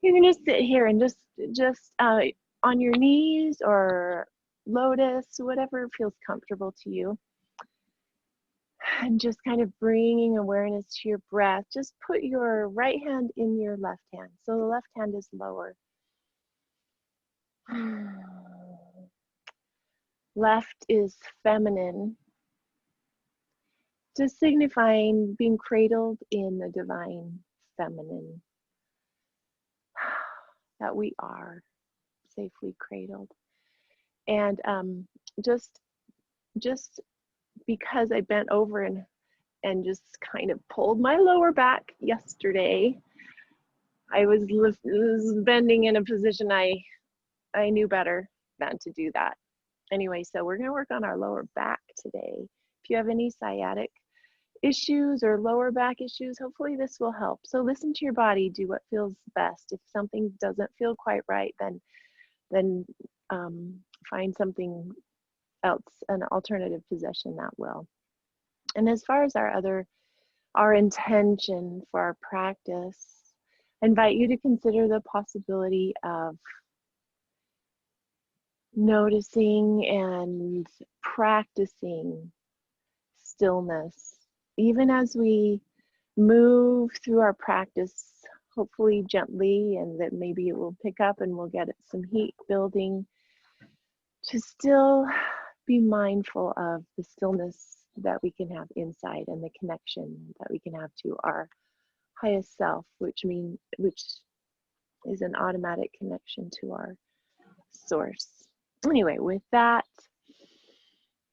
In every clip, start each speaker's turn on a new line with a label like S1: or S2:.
S1: You can just sit here and just on your knees or lotus, whatever feels comfortable to you. And just kind of bringing awareness to your breath. Just put your right hand in your left hand. So the left hand is lower. Left is feminine, just signifying being cradled in the divine feminine that we are safely cradled. And just because I bent over and just kind of pulled my lower back yesterday, I was bending in a position I knew better than to do that. Anyway, so we're going to work on our lower back today. If you have any sciatic issues or lower back issues, hopefully this will help. So listen to your body, do what feels best. If something doesn't feel quite right, then find something else, an alternative position that will. And as far as our intention for our practice, I invite you to consider the possibility of noticing and practicing stillness, even as we move through our practice, hopefully gently, and that maybe it will pick up and we'll get some heat building, to still be mindful of the stillness that we can have inside and the connection that we can have to our highest self, which is an automatic connection to our source. Anyway, with that,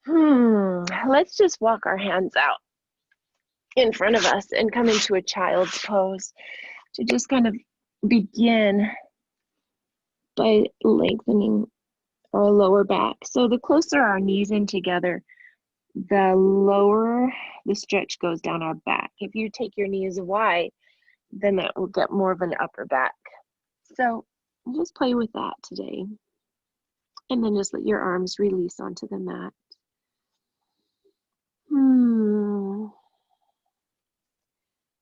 S1: let's just walk our hands out in front of us and come into a child's pose to just kind of begin by lengthening our lower back. So the closer our knees in together, the lower the stretch goes down our back. If you take your knees wide, then that will get more of an upper back. So just play with that today. And then just let your arms release onto the mat.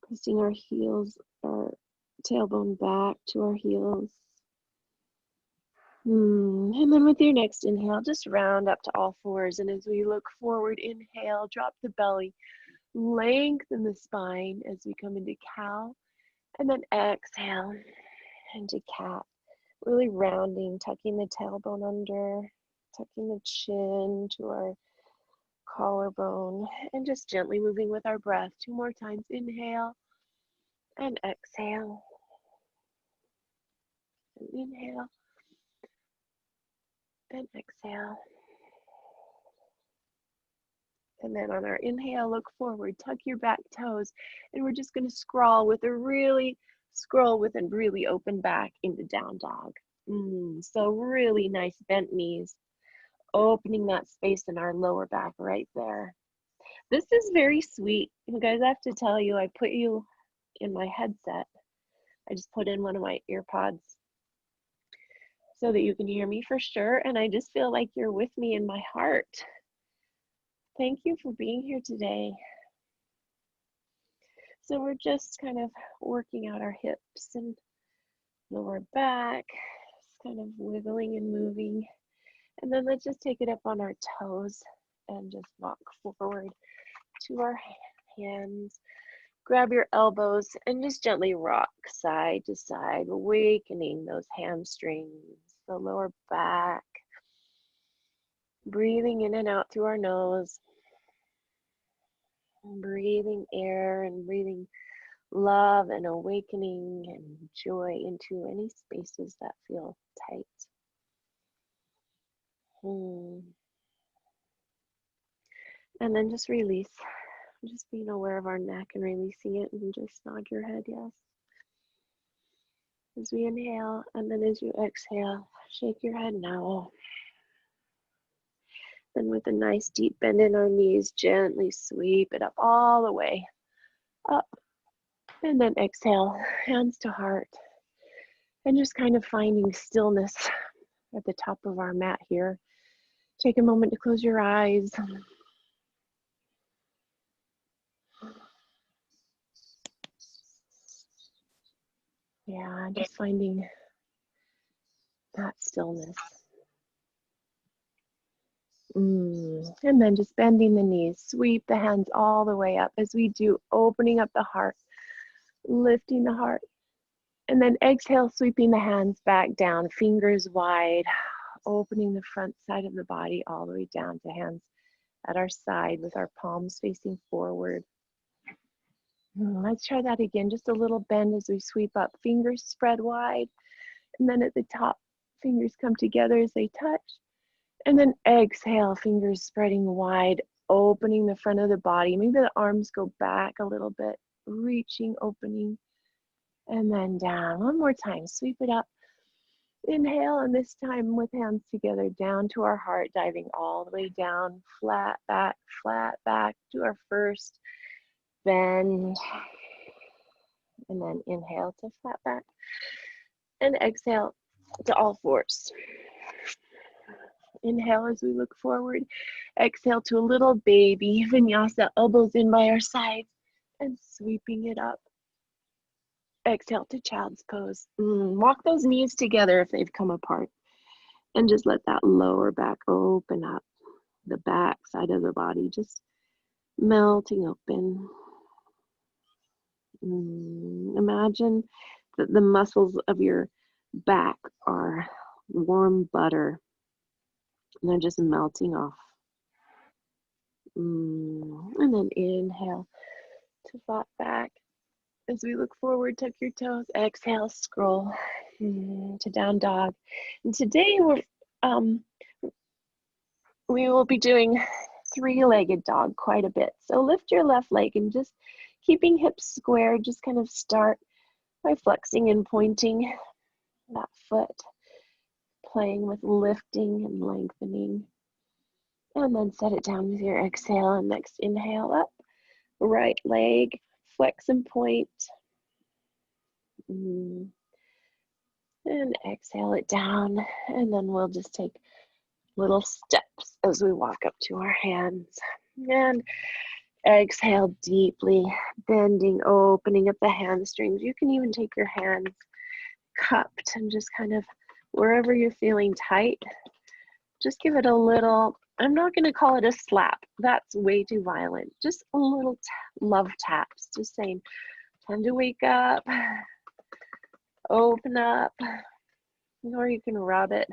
S1: Pressing our heels, our tailbone back to our heels. And then with your next inhale, just round up to all fours. And as we look forward, inhale, drop the belly, lengthen the spine as we come into cow. And then exhale into cat. Really rounding, tucking the tailbone under, tucking the chin to our collarbone, and just gently moving with our breath. 2 more times. Inhale and exhale. And inhale and exhale. And then on our inhale, look forward, tuck your back toes, and we're just going to scroll with a really open back into down dog. So really nice bent knees, opening that space in our lower back right there. This is very sweet. You guys, I have to tell you, I put you in my headset. I just put in one of my ear pods so that you can hear me for sure. And I just feel like you're with me in my heart. Thank you for being here today. So we're just kind of working out our hips and lower back, just kind of wiggling and moving. And then let's just take it up on our toes and just walk forward to our hands. Grab your elbows and just gently rock side to side, awakening those hamstrings, the lower back. Breathing in and out through our nose. Breathing air and breathing love and awakening and joy into any spaces that feel tight. And then just release. Just being aware of our neck and releasing it, and just nod your head yes. As we inhale, and then as you exhale, shake your head no. Then with a nice deep bend in our knees, gently sweep it up all the way up. And then exhale, hands to heart. And just kind of finding stillness at the top of our mat here. Take a moment to close your eyes. Yeah, just finding that stillness. And then just bending the knees, sweep the hands all the way up as we do, opening up the heart, lifting the heart. And then exhale, sweeping the hands back down, fingers wide, opening the front side of the body all the way down to hands at our side with our palms facing forward. Let's try that again. Just a little bend as we sweep up, fingers spread wide. And then at the top, fingers come together as they touch. And then exhale, fingers spreading wide, opening the front of the body. Maybe the arms go back a little bit, reaching, opening, and then down. One more time, sweep it up. Inhale, and this time with hands together, down to our heart, diving all the way down, flat back to our first bend. And then inhale to flat back. And exhale to all fours. Inhale as we look forward. Exhale to a little baby vinyasa, elbows in by our sides and sweeping it up. Exhale to child's pose. Walk those knees together if they've come apart. And just let that lower back open up. The back side of the body just melting open. Imagine that the muscles of your back are warm butter. And they're just melting off. And then inhale to flat back. As we look forward, tuck your toes. Exhale, scroll to down dog. And today we will be doing three-legged dog quite a bit. So lift your left leg and just keeping hips square, just kind of start by flexing and pointing that foot, playing with lifting and lengthening. And then set it down with your exhale, and next inhale up, right leg, flex and point. And exhale it down, and then we'll just take little steps as we walk up to our hands. And exhale deeply, bending, opening up the hamstrings. You can even take your hands cupped and just kind of wherever you're feeling tight, just give it a little, I'm not going to call it a slap. That's way too violent. Just a little love taps, just saying, time to wake up, open up, or you can rub it.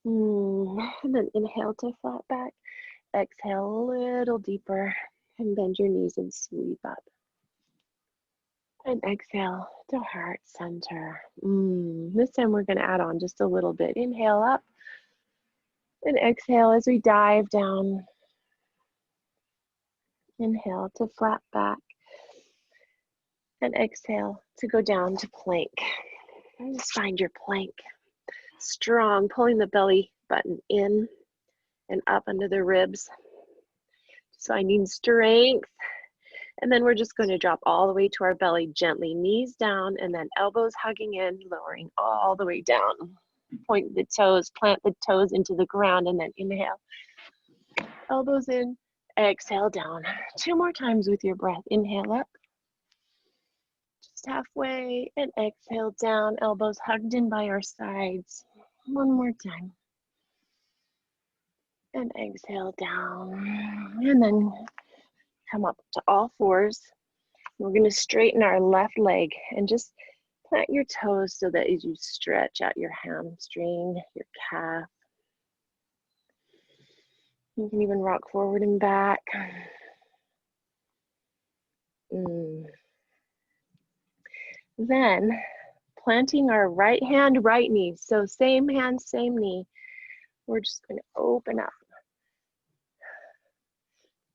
S1: And then inhale to flat back. Exhale a little deeper and bend your knees and sweep up. And exhale to heart center. This time we're going to add on just a little bit. Inhale up and exhale as we dive down. Inhale to flat back and exhale to go down to plank. And just find your plank. Strong, pulling the belly button in and up under the ribs. Just finding strength. And then we're just going to drop all the way to our belly, gently, knees down, and then elbows hugging in, lowering all the way down. Point the toes, plant the toes into the ground, and then inhale. Elbows in, exhale down. 2 more times with your breath. Inhale up. Just halfway, and exhale down, elbows hugged in by our sides. 1 more time. And exhale down. And then come up to all fours. We're going to straighten our left leg and just plant your toes so that as you stretch out your hamstring, your calf. You can even rock forward and back. Then planting our right hand, right knee. So same hand, same knee. We're just going to open up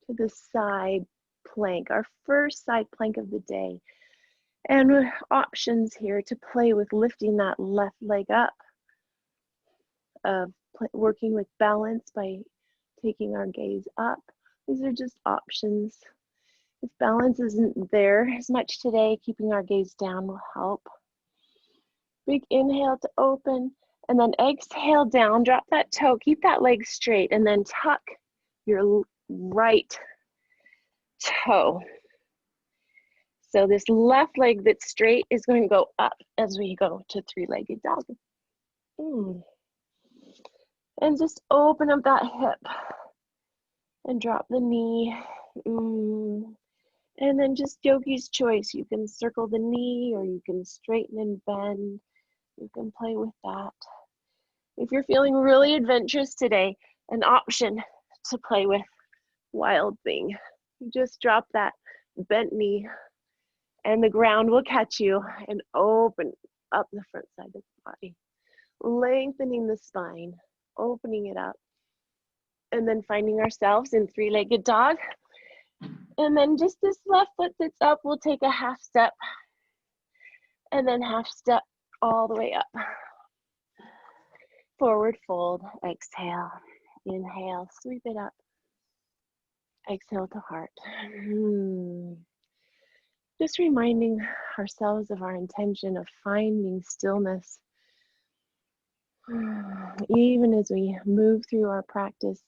S1: to the side plank, our first side plank of the day. And with options here to play with lifting that left leg up, working with balance by taking our gaze up. These are just options. If balance isn't there as much today, keeping our gaze down will help. Big inhale to open, and then exhale down, drop that toe, keep that leg straight, and then tuck your right toe. So this left leg that's straight is going to go up as we go to three-legged dog. And just open up that hip and drop the knee. And then just yogi's choice. You can circle the knee or you can straighten and bend. You can play with that. If you're feeling really adventurous today, an option to play with wild thing. You just drop that bent knee and the ground will catch you and open up the front side of the body. Lengthening the spine, opening it up. And then finding ourselves in three-legged dog. And then just this left foot that's up, we'll take a half step. And then half step all the way up. Forward fold, exhale, inhale, sweep it up. Exhale to heart. Just reminding ourselves of our intention of finding stillness. Even as we move through our practice,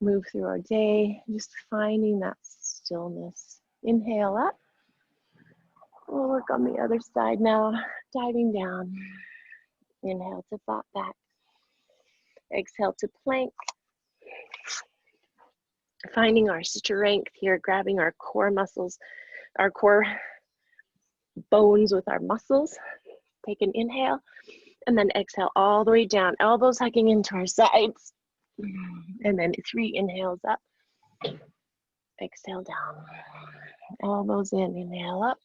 S1: move through our day, just finding that stillness. Inhale up. We'll work on the other side now, diving down. Inhale to flat back. Exhale to plank. Finding our strength here, grabbing our core muscles, our core bones with our muscles. Take an inhale and then exhale all the way down, elbows hugging into our sides. And then 3 inhales up. Exhale down. Elbows in, inhale up.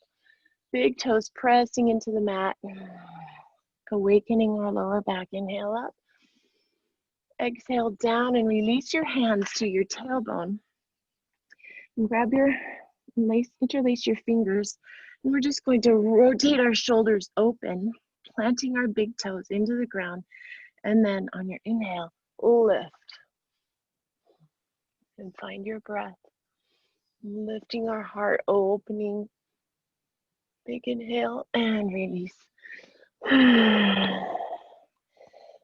S1: Big toes pressing into the mat. Awakening our lower back, inhale up. Exhale down and release your hands to your tailbone. And grab your, interlace your fingers. And we're just going to rotate our shoulders open, planting our big toes into the ground. And then on your inhale, lift. And find your breath. Lifting our heart, opening. Big inhale and release.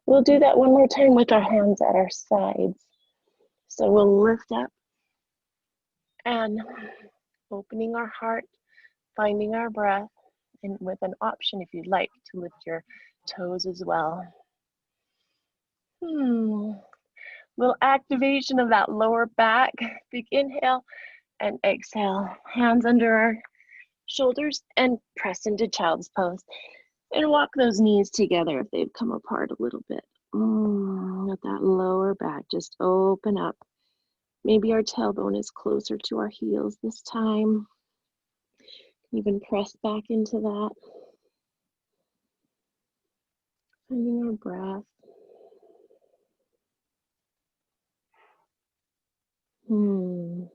S1: We'll do that one more time with our hands at our sides. So we'll lift up and opening our heart, finding our breath, and with an option if you'd like to lift your toes as well. Little activation of that lower back. Big inhale and exhale. Hands under our shoulders and press into child's pose. And walk those knees together if they've come apart a little bit. Let that lower back just open up. Maybe our tailbone is closer to our heels this time. Even press back into that. Finding our breath. And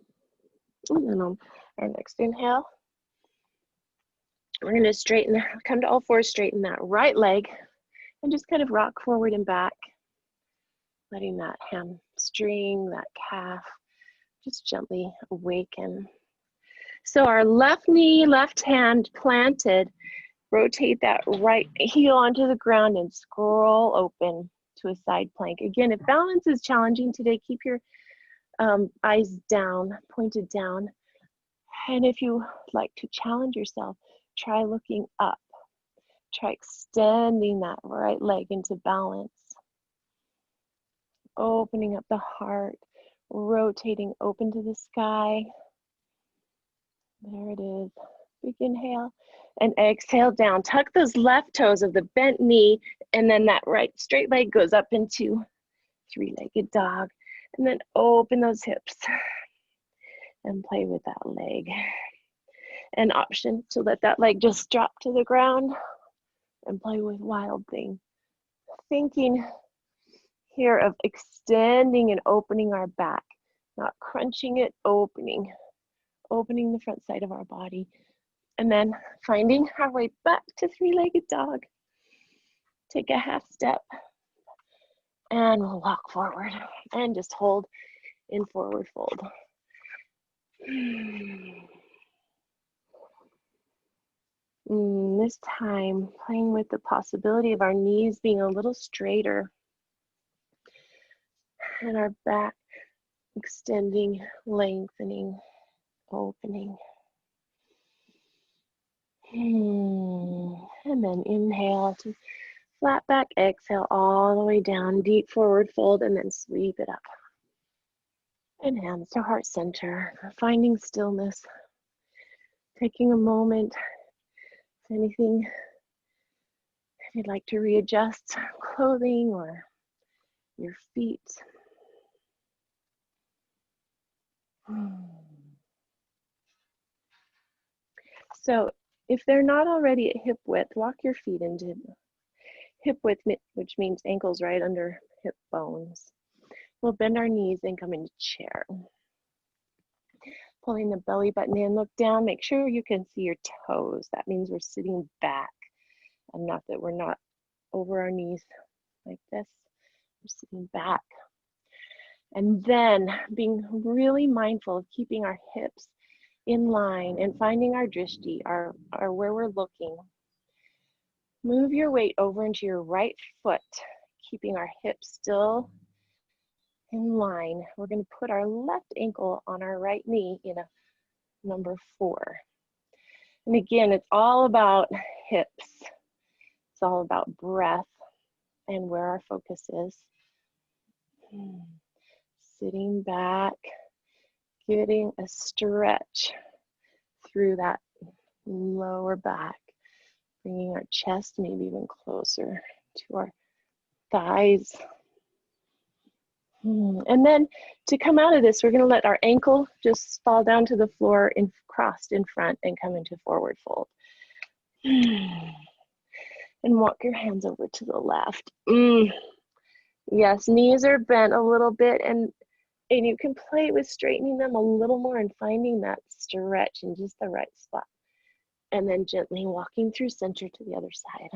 S1: then on our next inhale, we're going to straighten, come to all fours, straighten that right leg, and just kind of rock forward and back, letting that hamstring, that calf, just gently awaken. So our left knee, left hand planted, rotate that right heel onto the ground and scroll open to a side plank. Again, if balance is challenging today, keep your eyes down, pointed down. And if you like to challenge yourself, try looking up. Try extending that right leg into balance. Opening up the heart, rotating open to the sky. There it is. Big inhale and exhale down. Tuck those left toes of the bent knee, and then that right straight leg goes up into three-legged dog. And then open those hips and play with that leg. An option to let that leg just drop to the ground and play with wild thing. Thinking here of extending and opening our back, not crunching it, opening the front side of our body. And then finding our way back to three-legged dog. Take a half step and we'll walk forward and just hold in forward fold. This time, playing with the possibility of our knees being a little straighter and our back extending, lengthening, opening. And then inhale to flat back, exhale all the way down, deep forward fold, and then sweep it up. And hands to heart center, finding stillness. Taking a moment, if anything, if you'd like to readjust clothing or your feet. So if they're not already at hip width, walk your feet into hip width, which means ankles right under hip bones. We'll bend our knees and come into chair. Pulling the belly button in, look down, make sure you can see your toes. That means we're sitting back and not that we're not over our knees like this. We're sitting back. And then being really mindful of keeping our hips in line and finding our drishti, our where we're looking. Move your weight over into your right foot, keeping our hips still in line. We're going to put our left ankle on our right knee in a number 4. And again, it's all about hips. It's all about breath and where our focus is. Sitting back, getting a stretch through that lower back, bringing our chest maybe even closer to our thighs. And then to come out of this, we're going to let our ankle just fall down to the floor and crossed in front and come into forward fold. And walk your hands over to the left. Yes, knees are bent a little bit, and you can play with straightening them a little more and finding that stretch in just the right spot. And then gently walking through center to the other side.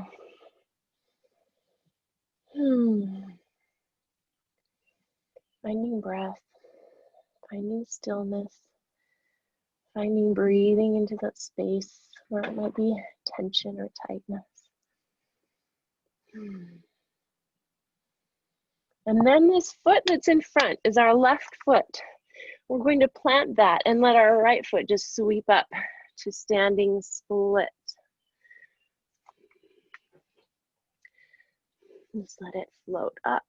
S1: Finding breath, finding stillness, finding breathing into that space where it might be tension or tightness. And then this foot that's in front is our left foot. We're going to plant that and let our right foot just sweep up to standing split. Just let it float up.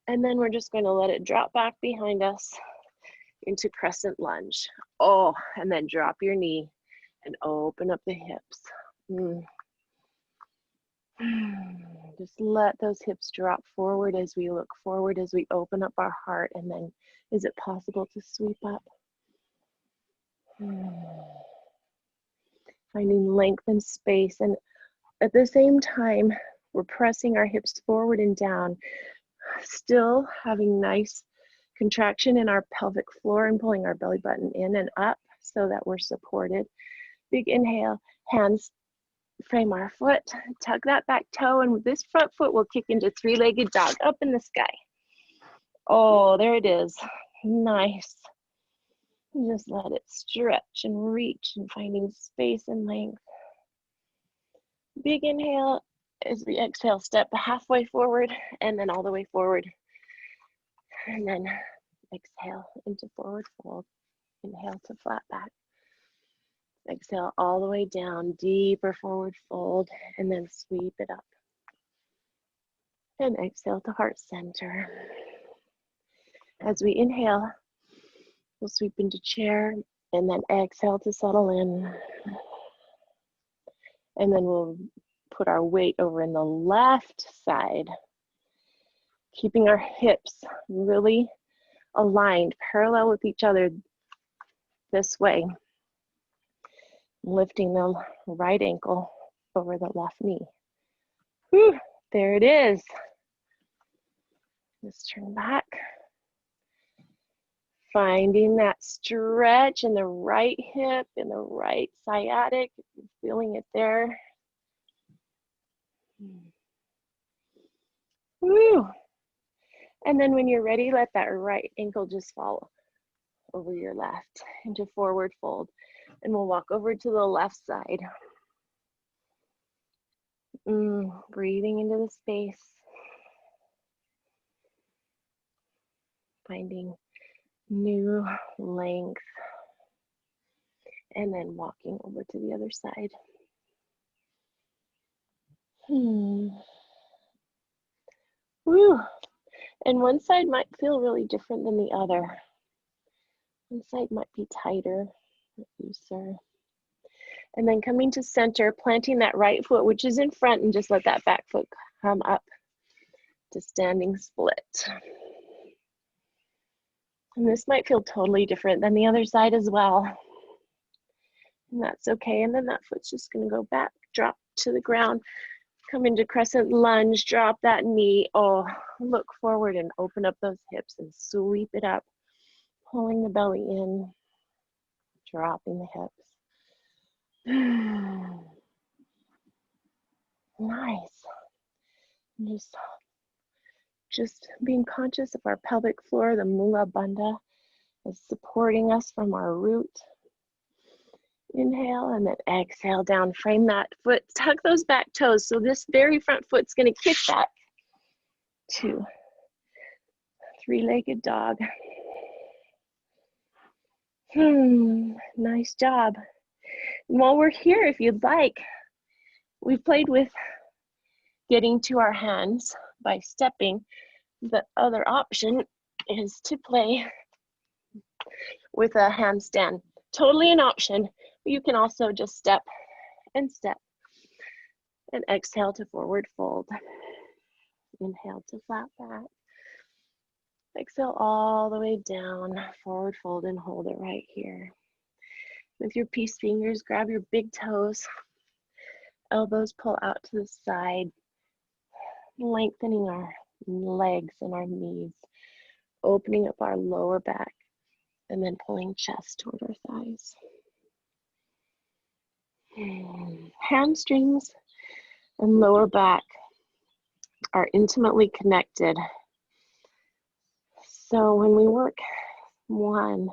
S1: And then we're just going to let it drop back behind us into crescent lunge. Oh, and then drop your knee and open up the hips. Just let those hips drop forward as we look forward, as we open up our heart. And then is it possible to sweep up? Finding length and space. And at the same time, we're pressing our hips forward and down, still having nice contraction in our pelvic floor and pulling our belly button in and up so that we're supported. Big inhale, hands frame our foot, tug that back toe, and this front foot will kick into 3-legged dog up in the sky. Oh, there it is. Nice. Just let it stretch and reach and finding space and length. Big inhale as we exhale, step halfway forward and then all the way forward. And then exhale into forward fold. Inhale to flat back. Exhale all the way down, deeper forward fold, and then sweep it up. And exhale to heart center. As we inhale, we'll sweep into chair, and then exhale to settle in. And then we'll put our weight over in the left side, keeping our hips really aligned, parallel with each other this way. Lifting the right ankle over the left knee. Whew, there it is. Just turn back. Finding that stretch in the right hip, in the right sciatic, feeling it there. Woo. And then when you're ready, let that right ankle just fall over your left into forward fold. And we'll walk over to the left side. Breathing into the space. Finding new length. And then walking over to the other side. Woo. And one side might feel really different than the other. One side might be tighter, looser. And then coming to center, planting that right foot, which is in front, and just let that back foot come up to standing split. And this might feel totally different than the other side as well. And that's okay. And then that foot's just gonna go back, drop to the ground, come into crescent lunge, drop that knee. Oh, look forward and open up those hips and sweep it up, pulling the belly in, dropping the hips. Nice. And just being conscious of our pelvic floor, the mula bandha is supporting us from our root. Inhale and then exhale down, frame that foot, tuck those back toes. So this very front foot's gonna kick back to three-legged dog. Nice job. And while we're here, if you'd like, we've played with getting to our hands by stepping. The other option is to play with a handstand. Totally an option. You can also just step and exhale to forward fold. Inhale to flat back. Exhale all the way down, forward fold, and hold it right here. With your peace fingers, grab your big toes, elbows pull out to the side, lengthening our legs and our knees, opening up our lower back, and then pulling chest toward our thighs. Hamstrings and lower back are intimately connected. So when we work one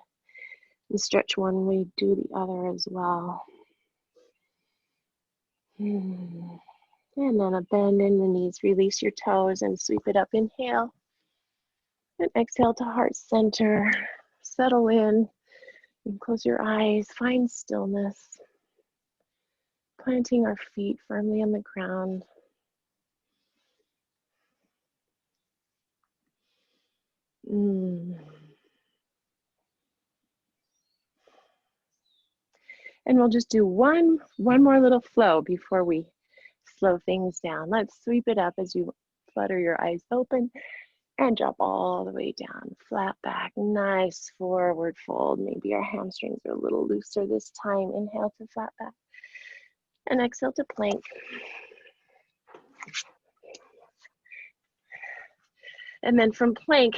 S1: and stretch one, we do the other as well. And then a bend in the knees, release your toes and sweep it up. Inhale and exhale to heart center. Settle in and close your eyes, find stillness. Planting our feet firmly on the ground. And we'll just do one more little flow before we slow things down. Let's sweep it up as you flutter your eyes open and drop all the way down. Flat back, nice forward fold. Maybe our hamstrings are a little looser this time. Inhale to flat back and exhale to plank. And then from plank,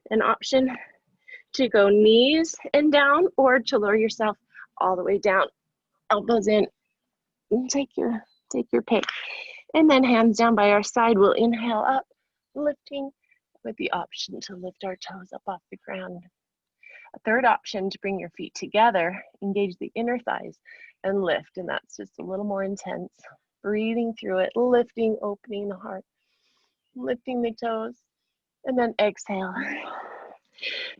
S1: an option to go knees and down or to lower yourself all the way down, elbows in, and take your pick. And then hands down by our side, we'll inhale up, lifting with the option to lift our toes up off the ground. A third option to bring your feet together, engage the inner thighs and lift, and that's just a little more intense. Breathing through it, lifting, opening the heart, lifting the toes, and then exhale.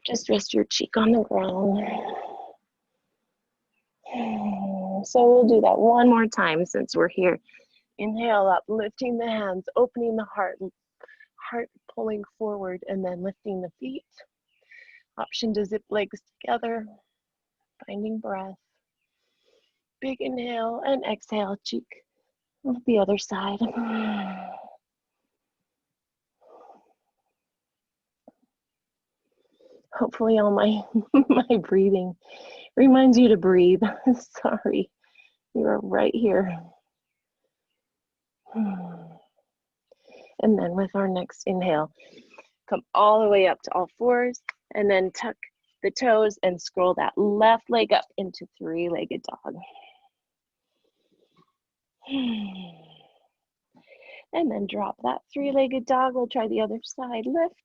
S1: Just rest your cheek on the ground. So we'll do that one more time since we're here. Inhale up, lifting the hands, opening the heart pulling forward, and then lifting the feet. Option to zip legs together, finding breath. Big inhale and exhale, cheek on the other side. Hopefully all my breathing reminds you to breathe. Sorry, you are right here. And then with our next inhale, come all the way up to all fours and then tuck the toes and scroll that left leg up into three-legged dog. And then drop that three-legged dog. We'll try the other side. Lift.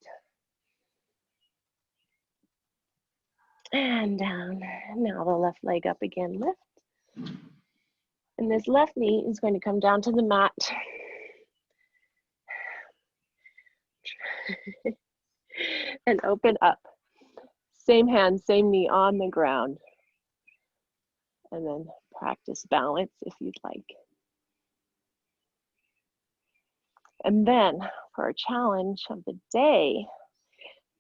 S1: And down. Now the left leg up again. Lift. And this left knee is going to come down to the mat. And open up. Same hand, same knee on the ground. And then practice balance if you'd like. And then for our challenge of the day,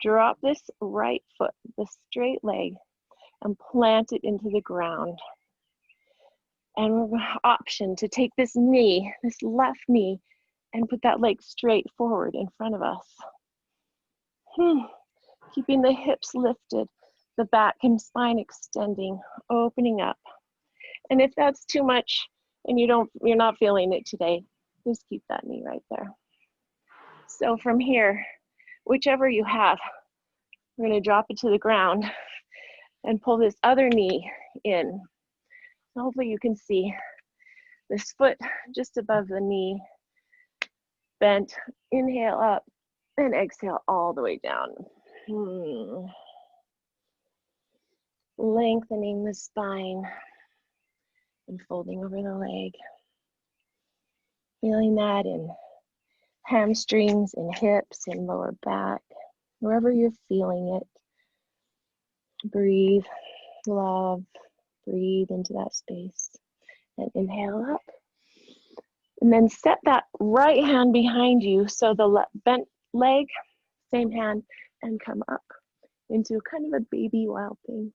S1: drop this right foot, the straight leg, and plant it into the ground. And option to take this knee, this left knee, and put that leg straight forward in front of us. Keeping the hips lifted, the back and spine extending, opening up. And if that's too much and you're not feeling it today, just keep that knee right there. So from here, whichever you have, we're going to drop it to the ground and pull this other knee in. Hopefully you can see this foot just above the knee, bent. Inhale up and exhale all the way down. Lengthening the spine and folding over the leg. Feeling that in hamstrings and hips and lower back, wherever you're feeling it. Breathe, love, breathe into that space and inhale up. And then set that right hand behind you, so the bent leg, same hand, and come up into kind of a baby wild thing.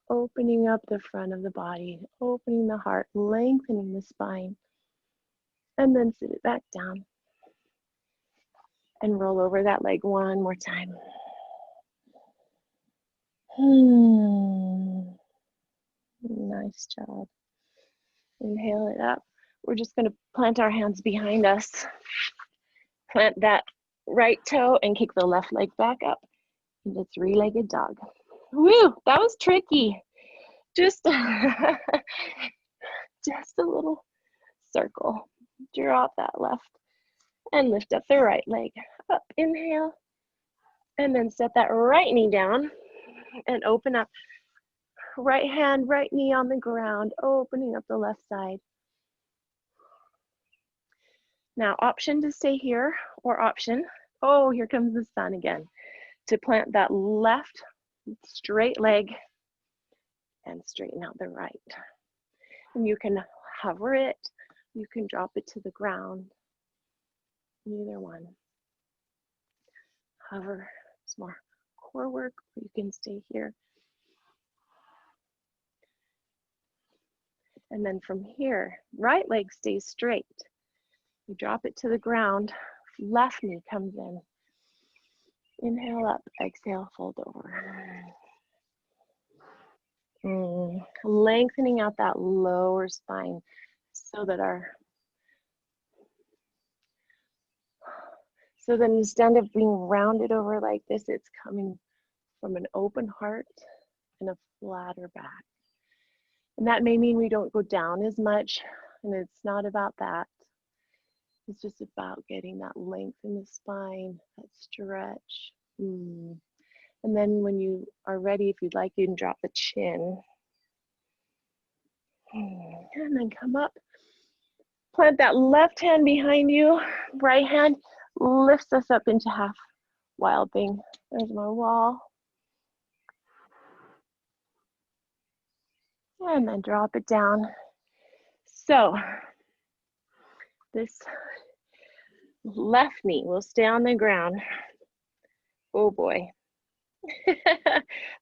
S1: Opening up the front of the body, opening the heart, lengthening the spine, and then sit it back down and roll over that leg one more time. Nice job. Inhale it up. We're just going to plant our hands behind us. Plant that right toe and kick the left leg back up into three-legged dog. Woo, that was tricky. Just, just a little circle. Drop that left and lift up the right leg. Up, inhale. And then set that right knee down and open up. Right hand, right knee on the ground, opening up the left side. Now, option to stay here or option, oh, here comes the sun again, to plant that left straight leg and straighten out the right. And you can hover it, you can drop it to the ground, either one. Hover, it's more core work, or you can stay here. And then from here, right leg stays straight. You drop it to the ground, left knee comes in. Inhale up, exhale, fold over. Lengthening out that lower spine so that instead of being rounded over like this, it's coming from an open heart and a flatter back. And that may mean we don't go down as much, and it's not about that. It's just about getting that length in the spine, that stretch. And then when you are ready, if you'd like, you can drop the chin. And then come up. Plant that left hand behind you. Right hand lifts us up into half wild thing. There's my wall. And then drop it down. So this left knee will stay on the ground. Oh boy.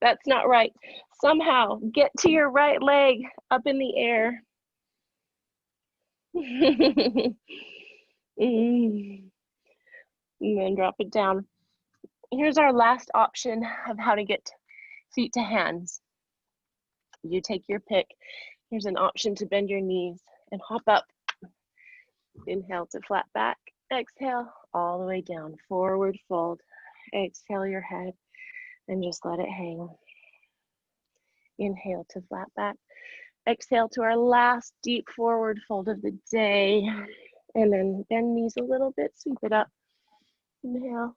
S1: That's not right. Somehow get to your right leg up in the air. And then drop it down. Here's our last option of how to get feet to hands. You take your pick. Here's an option to bend your knees and hop up. Inhale to flat back. Exhale all the way down. Forward fold. Exhale your head and just let it hang. Inhale to flat back. Exhale to our last deep forward fold of the day. And then bend knees a little bit, sweep it up. Inhale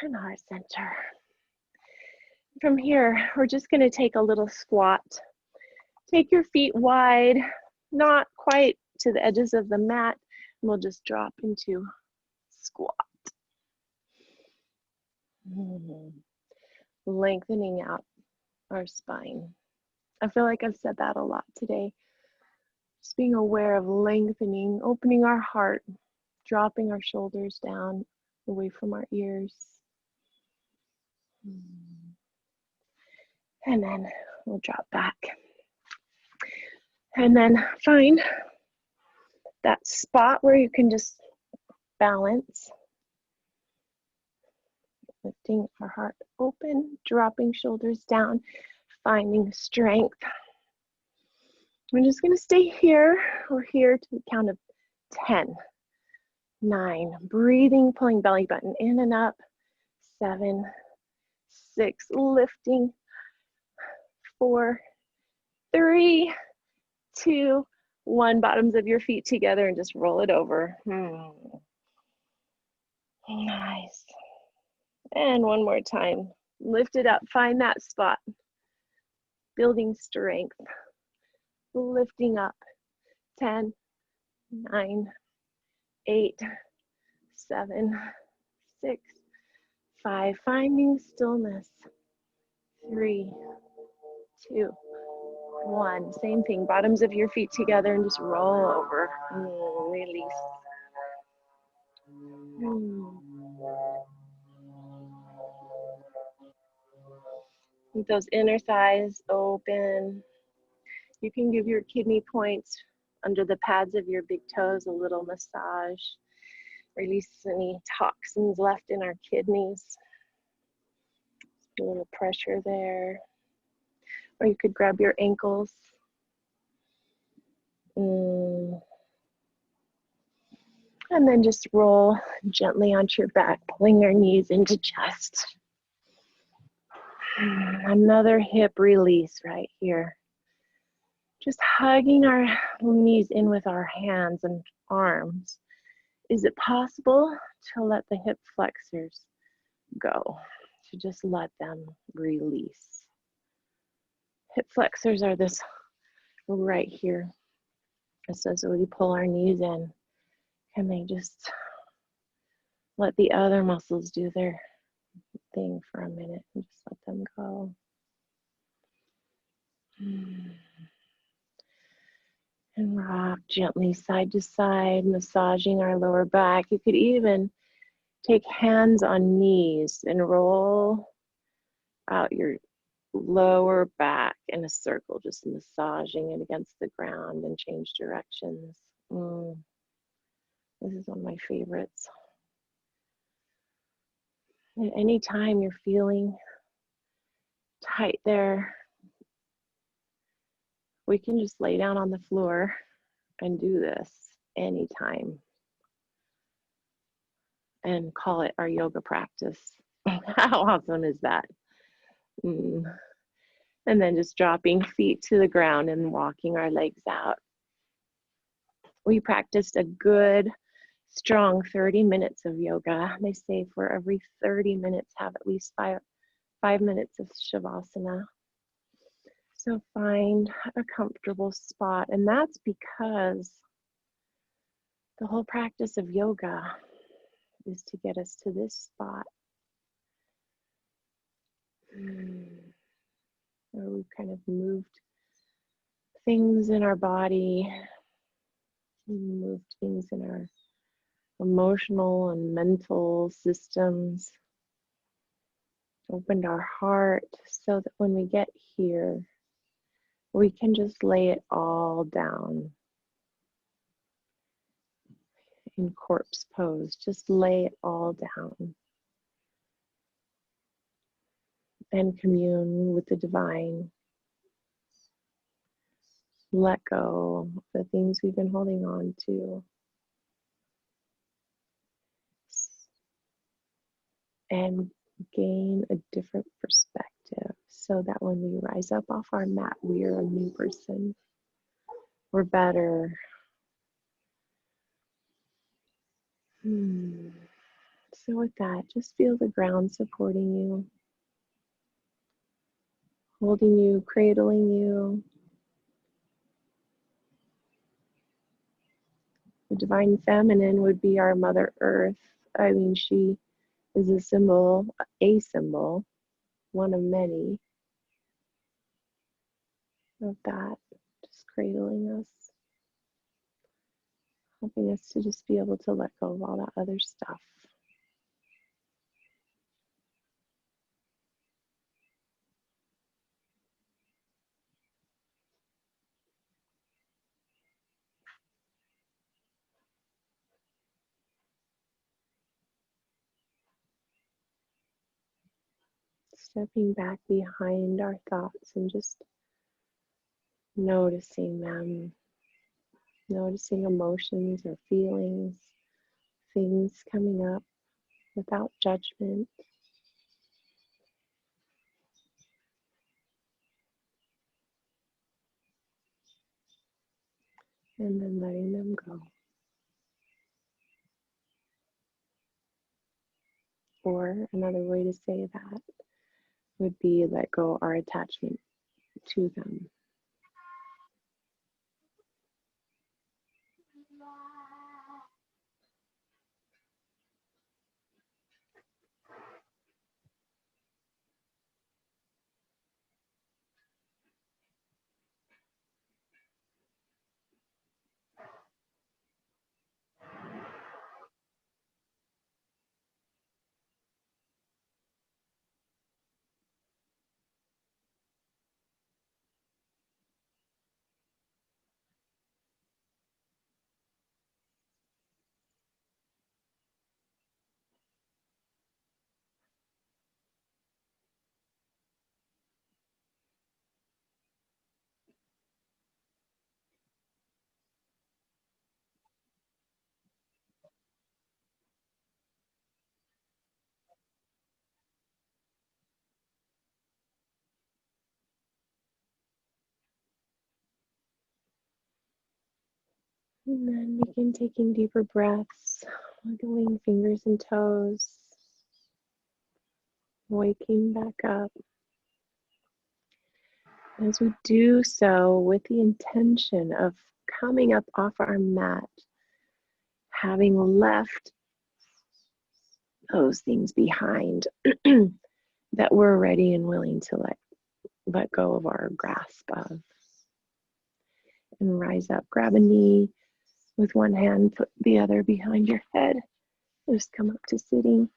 S1: and heart center. From here, we're just going to take a little squat. Take your feet wide, not quite to the edges of the mat, and we'll just drop into squat. Lengthening out our spine. I feel like I've said that a lot today. Just being aware of lengthening, opening our heart, dropping our shoulders down away from our ears. And then we'll drop back. And then find that spot where you can just balance. Lifting our heart open, dropping shoulders down, finding strength. We're just going to stay here or here to the count of 10, 9, breathing, pulling belly button in and up, 7, 6, lifting, 4, 3, 2, 1, bottoms of your feet together and just roll it over. Nice. And one more time, lift it up, find that spot, building strength, lifting up, 10, 9, 8, 7, 6, 5, finding stillness, 3, 2, 1, same thing, bottoms of your feet together and just roll over, release. Keep those inner thighs open. You can give your kidney points under the pads of your big toes a little massage. Release any toxins left in our kidneys. A little pressure there. Or you could grab your ankles. And then just roll gently onto your back, pulling your knees into chest. Another hip release right here. Just hugging our knees in with our hands and arms. Is it possible to let the hip flexors go? To just let them release. Hip flexors are this right here. So as we pull our knees in, can they just let the other muscles do their thing for a minute and just let them go. And rock gently side to side, massaging our lower back. You could even take hands on knees and roll out your lower back in a circle, just massaging it against the ground and change directions. This is one of my favorites. At any time you're feeling tight there, we can just lay down on the floor and do this anytime and call it our yoga practice. How awesome is that? And then just dropping feet to the ground and walking our legs out. We practiced a good, strong 30 minutes of yoga. They say for every 30 minutes, have at least five minutes of shavasana. So find a comfortable spot. And that's because the whole practice of yoga is to get us to this spot. Where we've kind of moved things in our body, moved things in our emotional and mental systems, opened our heart so that when we get here, we can just lay it all down in corpse pose. Just lay it all down and commune with the divine. Let go of the things we've been holding on to. And gain a different perspective so that when we rise up off our mat, we are a new person. We're better. So with that, just feel the ground supporting you, holding you, cradling you. The divine feminine would be our Mother Earth. I mean, she is a symbol, one of many of that, just cradling us. helping us to just be able to let go of all that other stuff. Stepping back behind our thoughts and just noticing them, noticing emotions or feelings, things coming up without judgment. And then letting them go. Or another way to say that would be let go our attachment to them. And then begin taking deeper breaths, wiggling fingers and toes, waking back up. As we do so with the intention of coming up off our mat, having left those things behind that we're ready and willing to let go of our grasp of. And rise up, grab a knee with one hand, put the other behind your head. Just come up to sitting.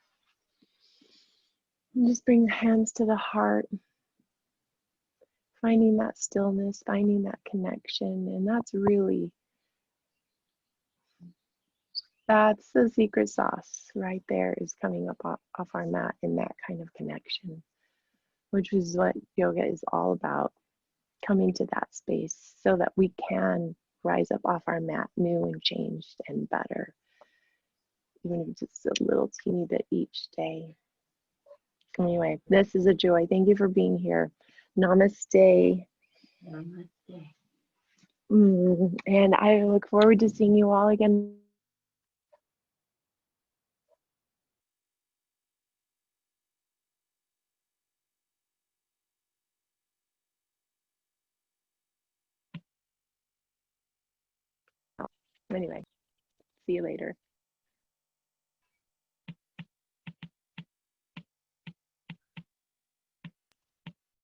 S1: And just bring the hands to the heart, finding that stillness, finding that connection. And that's the secret sauce right there, is coming up off our mat in that kind of connection, which is what yoga is all about. Coming to that space so that we can rise up off our mat new and changed and better, even if it's just a little teeny bit each day. Anyway, this is a joy. Thank you for being here. Namaste.
S2: Namaste.
S1: And I look forward to seeing you all again. Anyway, see you later.